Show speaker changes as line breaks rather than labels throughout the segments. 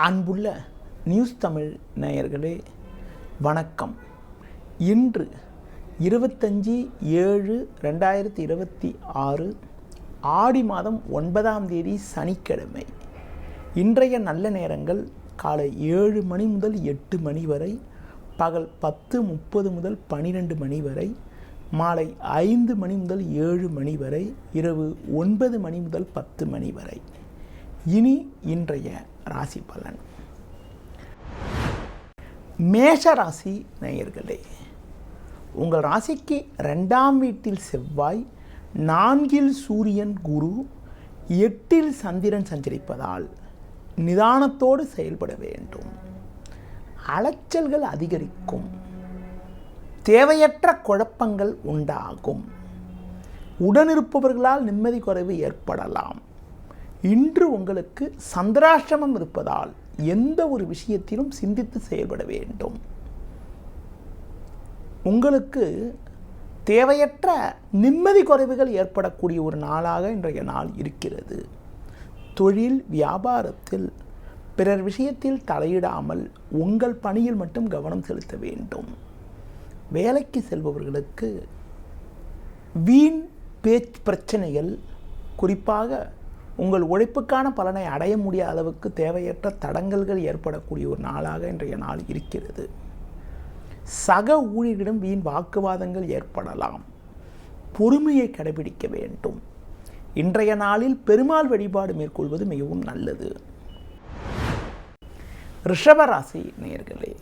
அன்புள்ள நியூஸ் தமிழ் நேயர்களே வணக்கம். இன்று 25/7/2026 ஆடி மாதம் 9ஆம் தேதி சனிக்கிழமை. இன்றைய நல்ல நேரங்கள் காலை 7 மணி முதல் 8 மணி வரை, பகல் 10:30 முதல் 12 மணி வரை, மாலை 5 மணி முதல் 7 மணி வரை, இரவு 9 மணி முதல் 10 மணி வரை. இனி இன்றைய ராசி பலன். மேஷ ராசி நேயர்களே, உங்கள் ராசிக்கு 2ஆம் வீட்டில் செவ்வாய், 4இல் சூரியன், குரு, 8இல் சந்திரன் சஞ்சரிப்பதால் நிதானத்தோடு செயல்பட வேண்டும். அலைச்சல்கள் அதிகரிக்கும். தேவையற்ற குழப்பங்கள் உண்டாகும். உடனிருப்பவர்களால் நிம்மதி குறைவு ஏற்படலாம். இன்று உங்களுக்கு சந்திராஷ்டமம் இருப்பதால் எந்த ஒரு விஷயத்திலும் சிந்தித்து செயல்பட வேண்டும். உங்களுக்கு தேவையற்ற நிம்மதி குறைவுகள் ஏற்படக்கூடிய ஒரு நாளாக இன்றைய நாள் இருக்கிறது. தொழில் வியாபாரத்தில் பிறர் விஷயத்தில் தலையிடாமல் உங்கள் பணியில் மட்டும் கவனம் செலுத்த வேண்டும். வேலைக்கு செல்பவர்களுக்கு வீண் பிரச்சனைகள், குறிப்பாக உங்கள் உழைப்புக்கான பலனை அடைய முடியாத அளவுக்கு தேவையற்ற தடங்கல்கள் ஏற்படக்கூடிய ஒரு நாளாக இன்றைய நாள் இருக்கிறது. சக ஊழியர்களிடம் வீண் வாக்குவாதங்கள் ஏற்படலாம். பொறுமையை கடைபிடிக்க வேண்டும். இன்றைய நாளில் பெருமாள் வழிபாடு மேற்கொள்வது மிகவும் நல்லது. ரிஷபராசி நேயர்களே,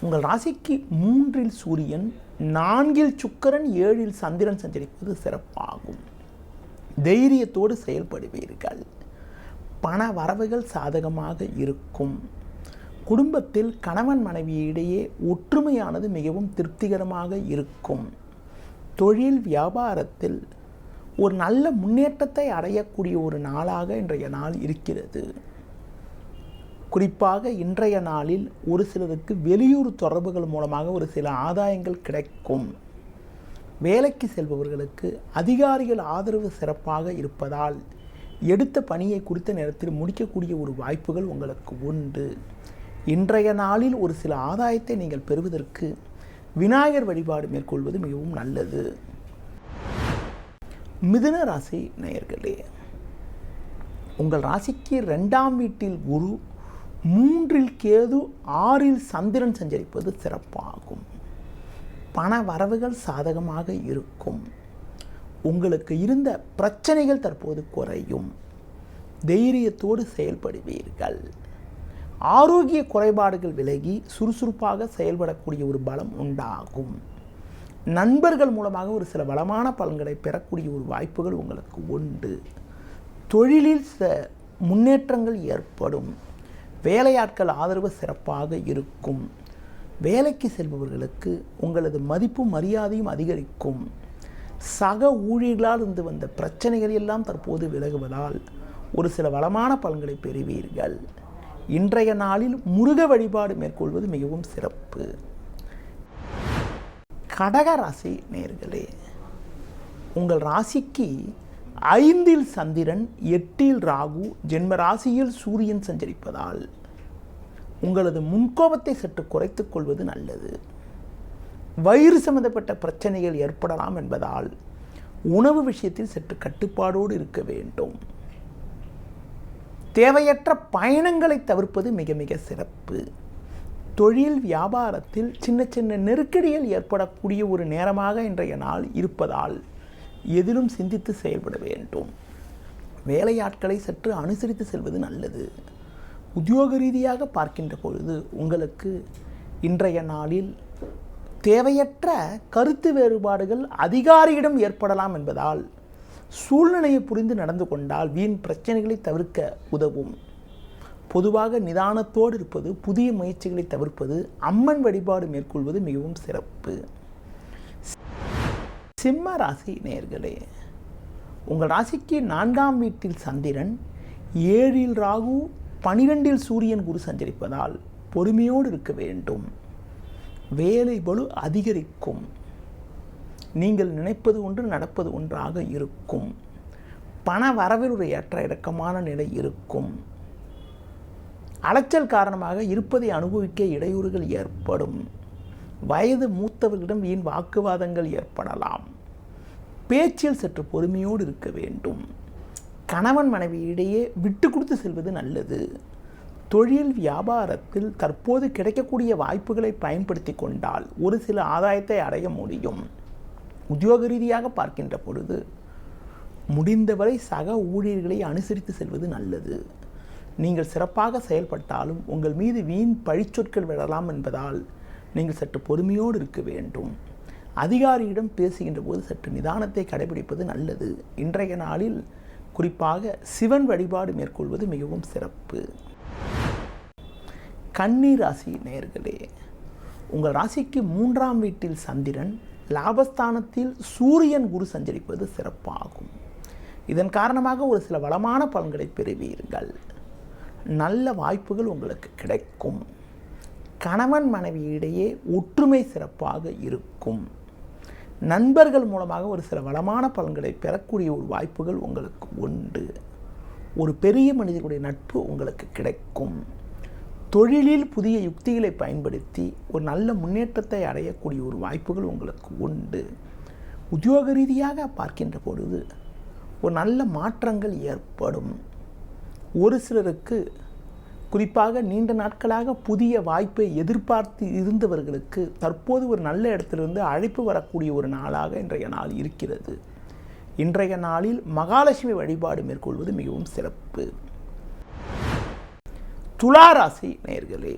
உங்கள் ராசிக்கு 3இல் சூரியன், 4இல் சுக்கிரன், 7இல் சந்திரன் சஞ்சரிப்பது சிறப்பாகும். தைரியத்தோடு செயல்படுவீர்கள். பண வரவுகள் சாதகமாக இருக்கும். குடும்பத்தில் கணவன் மனைவியிடையே ஒற்றுமையானது மிகவும் திருப்திகரமாக இருக்கும். தொழில் வியாபாரத்தில் ஒரு நல்ல முன்னேற்றத்தை அடையக்கூடிய ஒரு நாளாக இன்றைய நாள் இருக்கிறது. குறிப்பாக இன்றைய நாளில் ஒரு சிலருக்கு வெளியூர் தொடர்புகள் மூலமாக ஒரு சில ஆதாயங்கள் கிடைக்கும். வேலைக்கு செல்பவர்களுக்கு அதிகாரிகள் ஆதரவு சிறப்பாக இருப்பதால் எடுத்த பணியை குறித்த நேரத்தில் முடிக்கக்கூடிய ஒரு வாய்ப்புகள் உங்களுக்கு உண்டு. இன்றைய நாளில் ஒரு சில ஆதாயத்தை நீங்கள் பெறுவதற்கு விநாயகர் வழிபாடு மேற்கொள்வது மிகவும் நல்லது. மிதுன ராசி நேயர்களே, உங்கள் ராசிக்கு 2ஆம் வீட்டில் குரு, 3இல் கேது, 6இல் சந்திரன் சஞ்சரிப்பது சிறப்பாகும். பண வரவுகள் சாதகமாக இருக்கும். உங்களுக்கு இருந்த பிரச்சனைகள் தற்போது குறையும். தைரியத்தோடு செயல்படுவீர்கள். ஆரோக்கிய குறைபாடுகள் விலகி சுறுசுறுப்பாக செயல்படக்கூடிய ஒரு பலம் உண்டாகும். நண்பர்கள் மூலமாக ஒரு சில வளமான பலன்களை பெறக்கூடிய ஒரு வாய்ப்புகள் உங்களுக்கு உண்டு. தொழிலில் முன்னேற்றங்கள் ஏற்படும். வேலையாட்கள் ஆதரவு சிறப்பாக இருக்கும். வேலைக்கு செல்பவர்களுக்கு உங்களது மதிப்பும் மரியாதையும் அதிகரிக்கும். சக ஊழியர்களால் இருந்து வந்த பிரச்சனைகள் எல்லாம் தற்போது விலகுவதால் ஒரு சில வளமான பலன்களை பெறுவீர்கள். இன்றைய நாளில் முருக வழிபாடு மேற்கொள்வது மிகவும் சிறப்பு. கடக ராசி நேயர்களே, உங்கள் ராசிக்கு 5இல் சந்திரன், 8இல் ராகு, ஜென்ம ராசியில் சூரியன் சஞ்சரிப்பதால் உங்களது முன்கோபத்தை சற்று குறைத்துக் கொள்வது நல்லது. வயிறு சம்பந்தப்பட்ட பிரச்சனைகள் ஏற்படலாம் என்பதால் உணவு விஷயத்தில் சற்று கட்டுப்பாடோடு இருக்க வேண்டும். தேவையற்ற பயணங்களை தவிர்ப்பது மிக மிக சிறப்பு. தொழில் வியாபாரத்தில் சின்ன சின்ன நெருக்கடிகள் ஏற்படக்கூடிய ஒரு நேரமாக இன்றைய நாள் இருப்பதால் எதிலும் சிந்தித்து செயல்பட வேண்டும். வேலையாட்களை சற்று அனுசரித்து செல்வது நல்லது. உத்தியோக ரீதியாக பார்க்கின்ற பொழுது உங்களுக்கு இன்றைய நாளில் தேவையற்ற கருத்து வேறுபாடுகள் அதிகாரியிடம் ஏற்படலாம் என்பதால் சூழ்நிலையை புரிந்து நடந்து கொண்டால் வீண் பிரச்சனைகளை தவிர்க்க உதவும். பொதுவாக நிதானத்தோடு இருப்பது, புதிய முயற்சிகளை தவிர்ப்பது, அம்மன் வழிபாடு மேற்கொள்வது மிகவும் சிறப்பு. சிம்ம ராசி நேயர்களே, உங்கள் ராசிக்கு 4ஆம் வீட்டில் சந்திரன், 7இல் ராகு, 12இல் சூரியன், குரு சஞ்சரிப்பதால் பொறுமையோடு இருக்க வேண்டும். வேலை பளு அதிகரிக்கும். நீங்கள் நினைப்பது ஒன்று நடப்பது ஒன்றாக இருக்கும். பண வரவில் ஒரு ஏற்ற இறக்கமான நிலை இருக்கும். அலைச்சல் காரணமாக இருப்பதை அனுபவிக்க இடையூறுகள் ஏற்படும். வயது மூத்தவர்களிடம் வீண் வாக்குவாதங்கள் ஏற்படலாம். பேச்சில் சற்று பொறுமையோடு இருக்க வேண்டும். கணவன் மனைவி இடையே விட்டு கொடுத்து செல்வது நல்லது. தொழில் வியாபாரத்தில் தற்போது கிடைக்கக்கூடிய வாய்ப்புகளை பயன்படுத்தி கொண்டால் ஒரு சில ஆதாயத்தை அடைய முடியும். உத்தியோக ரீதியாக பார்க்கின்ற பொழுது முடிந்தவரை சக ஊழியர்களை அனுசரித்து செல்வது நல்லது. நீங்கள் சிறப்பாக செயல்பட்டாலும் உங்கள் மீது வீண் பழிச்சொற்கள் விழலாம் என்பதால் நீங்கள் சற்று பொறுமையோடு இருக்க வேண்டும். அதிகாரியிடம் பேசுகின்ற போது சற்று நிதானத்தை கடைபிடிப்பது நல்லது. இன்றைய நாளில் குறிப்பாக சிவன் வழிபாடு மேற்கொள்வது மிகவும் சிறப்பு. கன்னி ராசி நேயர்களே, உங்கள் ராசிக்கு 3ஆம் வீட்டில் சந்திரன், லாபஸ்தானத்தில் சூரியன், குரு சஞ்சரிப்பது சிறப்பாகும். இதன் காரணமாக ஒரு சில வளமான பலன்களை பெறுவீர்கள். நல்ல வாய்ப்புகள் உங்களுக்கு கிடைக்கும். கணவன் மனைவி இடையே ஒற்றுமை சிறப்பாக இருக்கும். நண்பர்கள் மூலமாக ஒரு சில வளமான பலன்களை பெறக்கூடிய ஒரு வாய்ப்புகள் உங்களுக்கு உண்டு. ஒரு பெரிய மனிதர்களுடைய நட்பு உங்களுக்கு கிடைக்கும். தொழிலில் புதிய யுக்திகளை பயன்படுத்தி ஒரு நல்ல முன்னேற்றத்தை அடையக்கூடிய ஒரு வாய்ப்புகள் உங்களுக்கு உண்டு. உத்தியோக ரீதியாக பார்க்கின்ற பொழுது ஒரு நல்ல மாற்றங்கள் ஏற்படும். ஒரு சிலருக்கு குறிப்பாக நீண்ட நாட்களாக புதிய வாய்ப்பை எதிர்பார்த்து இருந்தவர்களுக்கு தற்போது ஒரு நல்ல இடத்திலிருந்து அழைப்பு வரக்கூடிய ஒரு நாளாக இன்றைய நாள் இருக்கிறது. இன்றைய நாளில் மகாலட்சுமி வழிபாடு மேற்கொள்வது மிகவும் சிறப்பு. துலா ராசி நேயர்களே,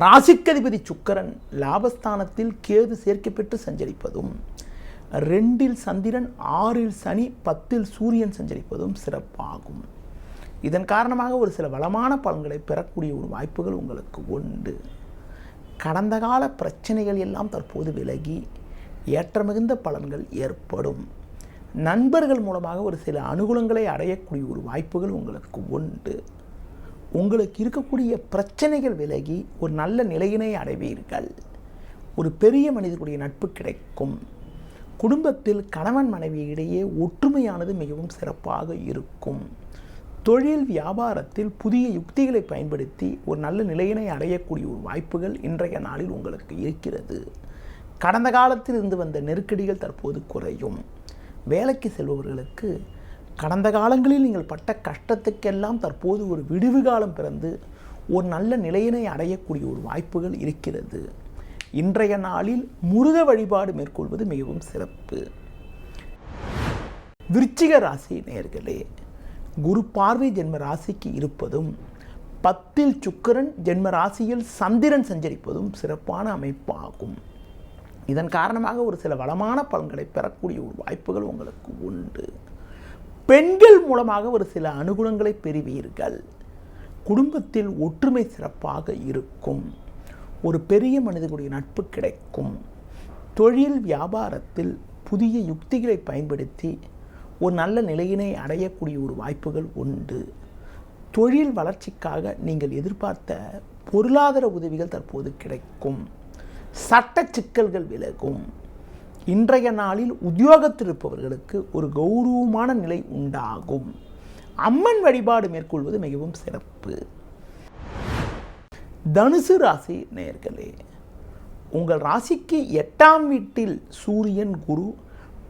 ராசிக்கதிபதி சுக்கிரன் லாபஸ்தானத்தில் கேது சேர்க்கப்பட்டு சஞ்சரிப்பதும், 2இல் சந்திரன், 6இல் சனி, 10இல் சூரியன் சஞ்சரிப்பதும் சிறப்பாகும். இதன் காரணமாக ஒரு சில வளமான பலன்களை பெறக்கூடிய ஒரு வாய்ப்புகள் உங்களுக்கு உண்டு. கடந்த கால பிரச்சனைகள் எல்லாம் தற்போது விலகி ஏற்றமிகுந்த பலன்கள் ஏற்படும். நண்பர்கள் மூலமாக ஒரு சில அனுகூலங்களை அடையக்கூடிய ஒரு வாய்ப்புகள் உங்களுக்கு உண்டு. உங்களுக்கு இருக்கக்கூடிய பிரச்சனைகள் விலகி ஒரு நல்ல நிலையினை அடைவீர்கள். ஒரு பெரிய மனிதர்களுடைய நட்பு கிடைக்கும். குடும்பத்தில் கணவன் மனைவி இடையே ஒற்றுமையானது மிகவும் சிறப்பாக இருக்கும். தொழில் வியாபாரத்தில் புதிய யுக்திகளை பயன்படுத்தி ஒரு நல்ல நிலையினை அடையக்கூடிய ஒரு வாய்ப்புகள் இன்றைய நாளில் உங்களுக்கு இருக்கிறது. கடந்த காலத்தில் இருந்து வந்த நெருக்கடிகள் தற்போது குறையும். வேலைக்கு செல்பவர்களுக்கு கடந்த காலங்களில் நீங்கள் பட்ட கஷ்டத்துக்கெல்லாம் தற்போது ஒரு விடுவு காலம் பிறந்து ஒரு நல்ல நிலையினை அடையக்கூடிய ஒரு வாய்ப்புகள் இருக்கிறது. இன்றைய நாளில் முருக வழிபாடு மேற்கொள்வது மிகவும் சிறப்பு. விருச்சிக ராசி நேயர்களே, குரு பார்வை ஜென்ம ராசிக்கு இருப்பதும், 10இல் சுக்கிரன், ஜென்ம ராசியில் சந்திரன் சஞ்சரிப்பதும் சிறப்பான அமைப்பாகும். இதன் காரணமாக ஒரு சில வளமான பலன்களை பெறக்கூடிய ஒரு வாய்ப்புகள் உங்களுக்கு உண்டு. பெண்கள் மூலமாக ஒரு சில அனுகூலங்களை பெறுவீர்கள். குடும்பத்தில் ஒற்றுமை சிறப்பாக இருக்கும். ஒரு பெரிய மனிதர்களுடைய நட்பு கிடைக்கும். தொழில் வியாபாரத்தில் புதிய யுக்திகளை பயன்படுத்தி ஒரு நல்ல நிலையினை அடையக்கூடிய ஒரு வாய்ப்புகள் உண்டு. தொழில் வளர்ச்சிக்காக நீங்கள் எதிர்பார்த்த பொருளாதார உதவிகள் தற்போது கிடைக்கும். சட்ட சிக்கல்கள் விலகும். இன்றைய நாளில் உத்தியோகத்தில் இருப்பவர்களுக்கு ஒரு கௌரவமான நிலை உண்டாகும். அம்மன் வழிபாடு மேற்கொள்வது மிகவும் சிறப்பு. தனுசு ராசி நேயர்களே, உங்கள் ராசிக்கு 8ஆம் வீட்டில் சூரியன், குரு,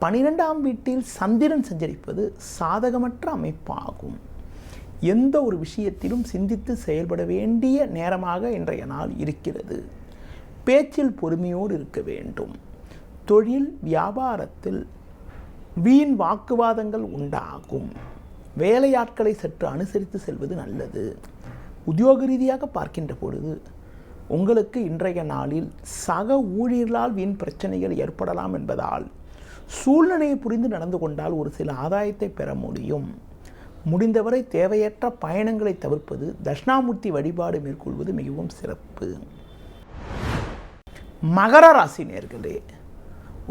12ஆம் வீட்டில் சந்திரன் சஞ்சரிப்பது சாதகமற்ற அமைப்பாகும். எந்த ஒரு விஷயத்திலும் சிந்தித்து செயல்பட வேண்டிய நேரமாக இன்றைய நாள் இருக்கிறது. பேச்சில் பொறுமையோடு இருக்க வேண்டும். தொழில் வியாபாரத்தில் வீண் வாக்குவாதங்கள் உண்டாகும். வேலையாட்களை சற்று அனுசரித்து செல்வது நல்லது. உத்தியோக ரீதியாக பார்க்கின்ற பொழுது உங்களுக்கு இன்றைய நாளில் சக ஊழியர்களால் வீண் பிரச்சனைகள் ஏற்படலாம் என்பதால் சூழ்நிலையை புரிந்து நடந்து கொண்டால் ஒரு சில ஆதாயத்தை பெற முடியும். முடிந்தவரை தேவையற்ற பயணங்களை தவிர்ப்பது, தட்சிணாமூர்த்தி வழிபாடு மேற்கொள்வது மிகவும் சிறப்பு. மகர ராசி நேயர்களே,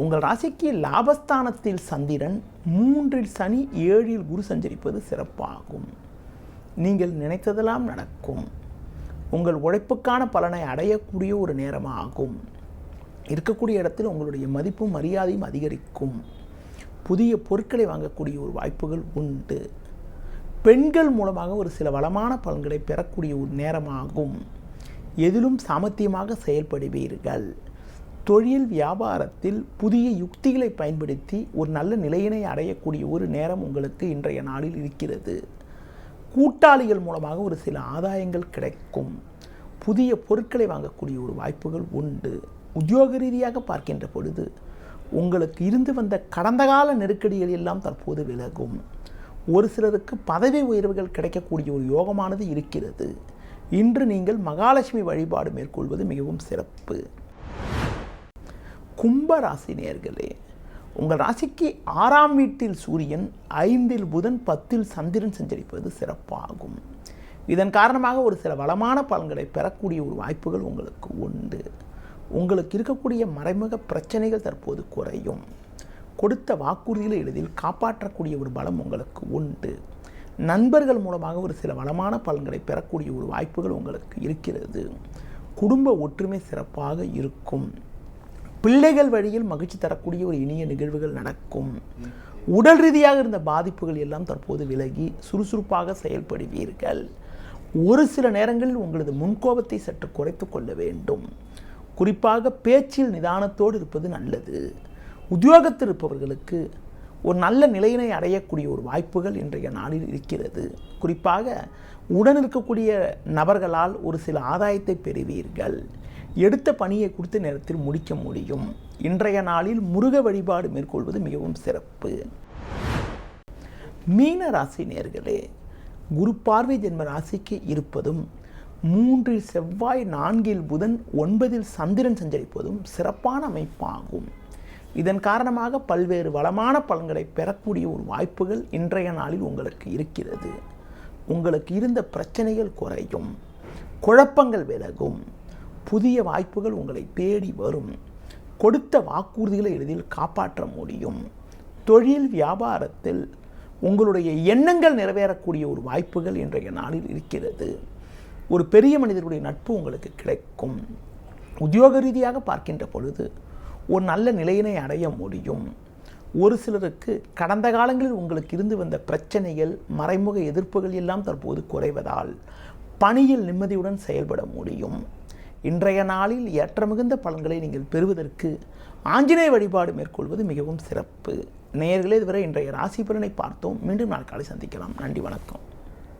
உங்கள் ராசிக்கு லாபஸ்தானத்தில் சந்திரன், 3இல் சனி, 7இல் குரு சஞ்சரிப்பது சிறப்பாகும். நீங்கள் நினைத்ததெல்லாம் நடக்கும். உங்கள் உழைப்புக்கான பலனை அடையக்கூடிய ஒரு நேரமாகும். இருக்கக்கூடிய இடத்தில் உங்களுடைய மதிப்பும் மரியாதையும் அதிகரிக்கும். புதிய பொருட்களை வாங்கக்கூடிய ஒரு வாய்ப்புகள் உண்டு. பெண்கள் மூலமாக ஒரு சில வளமான பலன்களை பெறக்கூடிய ஒரு நேரமாகும். எதிலும் சாமர்த்தியமாக செயல்படுவீர்கள். தொழில் வியாபாரத்தில் புதிய யுக்திகளை பயன்படுத்தி ஒரு நல்ல நிலையினை அடையக்கூடிய ஒரு நேரம் உங்களுக்கு இன்றைய நாளில் இருக்கிறது. கூட்டாளிகள் மூலமாக ஒரு சில ஆதாயங்கள் கிடைக்கும். புதிய பொருட்களை வாங்கக்கூடிய ஒரு வாய்ப்புகள் உண்டு. உத்தியோக ரீதியாக பார்க்கின்ற பொழுது உங்களுக்கு இருந்து வந்த கடந்த கால நெருக்கடிகள் எல்லாம் தற்போது விலகும். ஒரு சிலருக்கு பதவி உயர்வுகள் கிடைக்கக்கூடிய ஒரு யோகமானது இருக்கிறது. இன்று நீங்கள் மகாலட்சுமி வழிபாடு மேற்கொள்வது மிகவும் சிறப்பு. கும்ப ராசி நேயர்களே, உங்கள் ராசிக்கு 6ஆம் வீட்டில் சூரியன், 5இல் புதன், 10இல் சந்திரன் சஞ்சரிப்பது சிறப்பாகும். இதன் காரணமாக ஒரு சில வளமான பலன்களை பெறக்கூடிய ஒரு வாய்ப்புகள் உங்களுக்கு உண்டு. உங்களுக்கு இருக்கக்கூடிய மறைமுக பிரச்சனைகள் தற்போது குறையும். கொடுத்த வாக்குறுதிகளை எளிதில் காப்பாற்றக்கூடிய ஒரு பலம் உங்களுக்கு உண்டு. நண்பர்கள் மூலமாக ஒரு சில வளமான பலன்களை பெறக்கூடிய ஒரு வாய்ப்புகள் உங்களுக்கு இருக்கிறது. குடும்ப ஒற்றுமை சிறப்பாக இருக்கும். பிள்ளைகள் வழியில் மகிழ்ச்சி தரக்கூடிய ஒரு இனிய நிகழ்வுகள் நடக்கும். உடல் ரீதியாக இருந்த பாதிப்புகள் எல்லாம் தற்போது விலகி சுறுசுறுப்பாக செயல்படுவீர்கள். ஒரு சில நேரங்களில் உங்களது முன்கோபத்தை சற்று குறைத்து கொள்ள வேண்டும். குறிப்பாக பேச்சில் நிதானத்தோடு இருப்பது நல்லது. உத்தியோகத்தில் இருப்பவர்களுக்கு ஒரு நல்ல நிலையினை அடையக்கூடிய ஒரு வாய்ப்புகள் இன்றைய நாளில் இருக்கிறது. குறிப்பாக உடன் இருக்கக்கூடிய நபர்களால் ஒரு சில ஆதாயத்தை பெறுவீர்கள். எடுத்த பணியை குறித்த நேரத்தில் முடிக்க முடியும். இன்றைய நாளில் முருக வழிபாடு மேற்கொள்வது மிகவும் சிறப்பு. மீன ராசி நேயர்களே, குரு பார்வை ஜென்ம ராசிக்கு இருப்பதும் 3இல் செவ்வாய், 4இல் புதன், 9இல் சந்திரன் சஞ்சரிப்பதும் சிறப்பான அமைப்பாகும். இதன் காரணமாக பல்வேறு வளமான பலன்களை பெறக்கூடிய ஒரு வாய்ப்புகள் இன்றைய நாளில் உங்களுக்கு இருக்கிறது. உங்களுக்கு இருந்த பிரச்சனைகள் குறையும். குழப்பங்கள் விலகும். புதிய வாய்ப்புகள் உங்களை தேடி வரும். கொடுத்த வாக்குறுதிகளை எளிதில் காப்பாற்ற முடியும். தொழில் வியாபாரத்தில் உங்களுடைய எண்ணங்கள் நிறைவேறக்கூடிய ஒரு வாய்ப்புகள் இன்றைய நாளில் இருக்கிறது. ஒரு பெரிய மனிதருடைய நட்பு உங்களுக்கு கிடைக்கும். உத்தியோக ரீதியாக பார்க்கின்ற பொழுது ஒரு நல்ல நிலையினை அடைய முடியும். ஒரு சிலருக்கு கடந்த காலங்களில் உங்களுக்கு இருந்து வந்த பிரச்சனைகள், மறைமுக எதிர்ப்புகள் எல்லாம் தற்போது குறைவதால் பணியில் நிம்மதியுடன் செயல்பட முடியும். இன்றைய நாளில் ஏற்ற மிகுந்த பலன்களை நீங்கள் பெறுவதற்கு ஆஞ்சநேய வழிபாடு மேற்கொள்வது மிகவும் சிறப்பு. நேயர்களே, இதுவரை இன்றைய ராசி பலனை பார்த்தோம். மீண்டும் நாள் காலை சந்திக்கலாம். நன்றி, வணக்கம்.